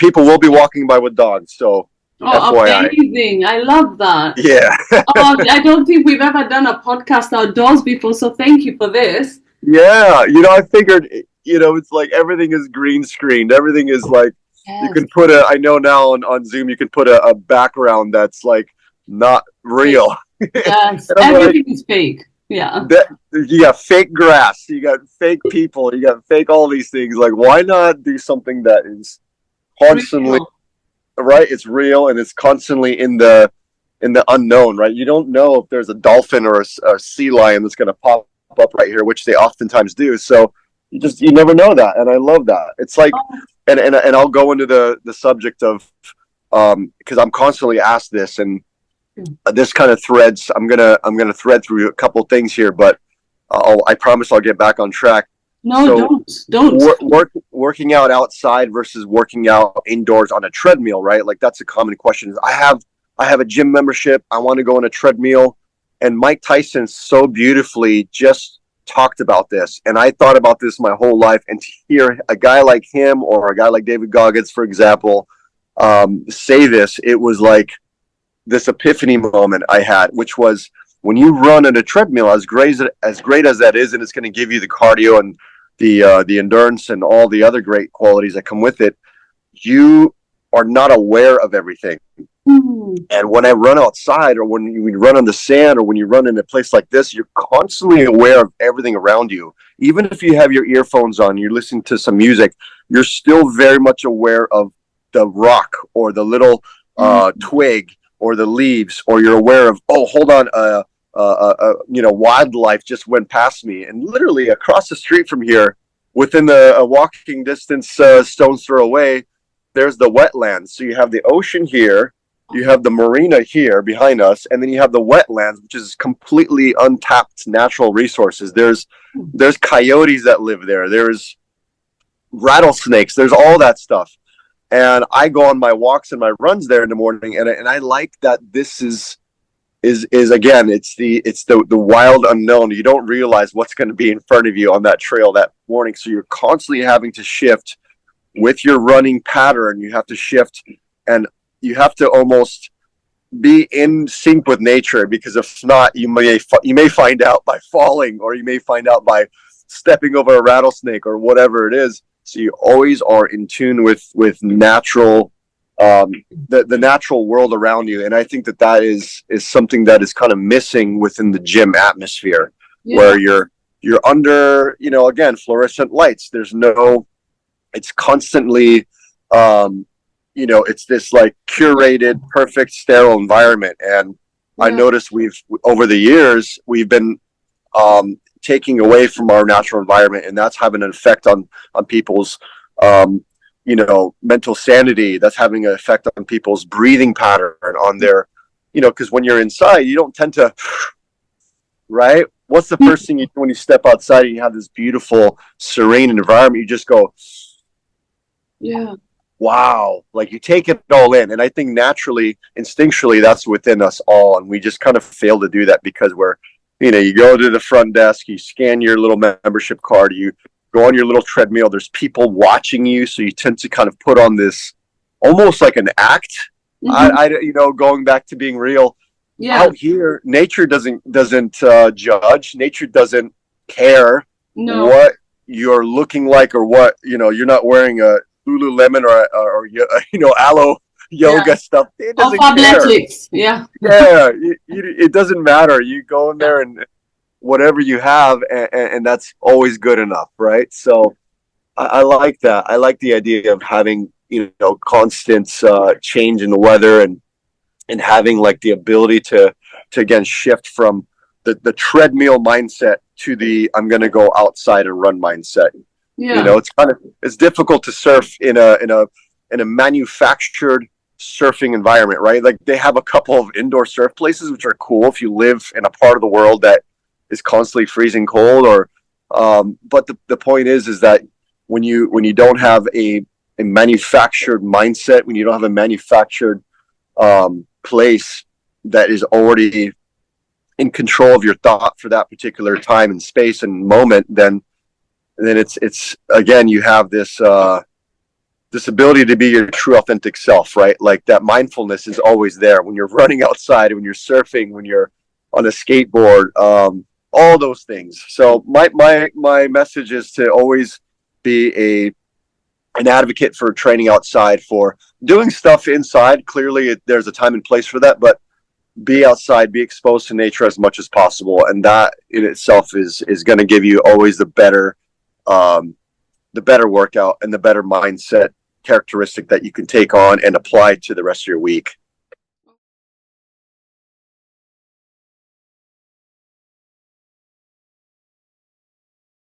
people will be walking by with dogs, so Oh, FYI. amazing. I love that. Yeah. Oh, I don't think we've ever done a podcast outdoors before, so thank you for this. Yeah, I figured, it's like everything is green screened. Everything is like, you Yes. can put I know now on Zoom, you can put a background that's like not Fake. real. Yes. And I'm like, Everything is fake. Yeah. that, you got fake grass, you got fake people, you got fake all these things. Like, why not do something that is constantly, Real. right? It's real and it's constantly in the unknown, right? You don't know if there's a dolphin or a sea lion that's going to pop up right here, which they oftentimes do. So you never know that, and I love that. It's like, Oh, and I'll go into the subject of because I'm constantly asked this, and this kind of threads. I'm gonna thread through a couple things here, but I promise I'll get back on track. no, So don't. working out outside versus working out indoors on a treadmill, right? Like that's a common question. I have a gym membership. I want to go on a treadmill. And Mike Tyson so beautifully just talked about this. And I thought about this my whole life. And to hear a guy like him or a guy like David Goggins, for example, say this, it was like this epiphany moment I had, which was when you run on a treadmill, as great as that is, and it's going to give you the cardio and the endurance and all the other great qualities that come with it, you are not aware of everything. Mm. And when I run outside or when you run on the sand or when you run in a place like this, you're constantly aware of everything around you. Even if you have your earphones on, you're listening to some music, you're still very much aware of the rock or the little twig or the leaves, or you're aware of, oh, hold on, wildlife just went past me. And literally across the street from here, within a walking distance, stone's throw away, there's the wetlands. So you have the ocean here, you have the marina here behind us, and then you have the wetlands, which is completely untapped natural resources. There's coyotes that live there. There's rattlesnakes. There's all that stuff. And I go on my walks and my runs there in the morning, and I like that this is again, it's the wild unknown. You don't realize what's going to be in front of you on that trail that morning. So you're constantly having to shift with your running pattern. You have to shift, and you have to almost be in sync with nature, because if not, you may find out by falling, or you may find out by stepping over a rattlesnake or whatever it is. So you always are in tune with natural, the natural world around you. And I think that is something that is kind of missing within the gym atmosphere, where you're under, again, fluorescent lights. It's constantly, it's this like curated, perfect, sterile environment. And I noticed over the years, we've been taking away from our natural environment, and that's having an effect on people's, mental sanity. That's having an effect on people's breathing pattern, on their, because when you're inside, you don't tend to, right? What's the first thing you do when you step outside and you have this beautiful, serene environment? You just go, yeah. Wow. Like, you take it all in. And I think naturally, instinctually, that's within us all. And we just kind of fail to do that because you go to the front desk, you scan your little membership card, you go on your little treadmill, there's people watching you. So you tend to kind of put on this almost like an act. Mm-hmm. Going back to being real. Yeah. Out here, nature doesn't judge. Nature doesn't care what you're looking like, or what, you're not wearing a Lululemon or aloe yoga stuff. It doesn't care. Yeah. Yeah. It doesn't matter. You go in there and whatever you have, and that's always good enough, right? So I like that. I like the idea of having, constant change in the weather, and having like the ability to again shift from the treadmill mindset to the I'm going to go outside and run mindset. Yeah. It's difficult to surf in a manufactured surfing environment, right? Like, they have a couple of indoor surf places, which are cool if you live in a part of the world that is constantly freezing cold, but the point is that when you don't have a manufactured mindset, when you don't have a manufactured place that is already in control of your thought for that particular time and space and moment, then it's again, you have this this ability to be your true authentic self, right? Like that mindfulness is always there when you're running outside, when you're surfing, when you're on a skateboard, all those things. So my message is to always be an advocate for training outside, for doing stuff inside. Clearly there's a time and place for that, but be outside, be exposed to nature as much as possible. And that in itself is going to give you always the better workout and the better mindset characteristic that you can take on and apply to the rest of your week.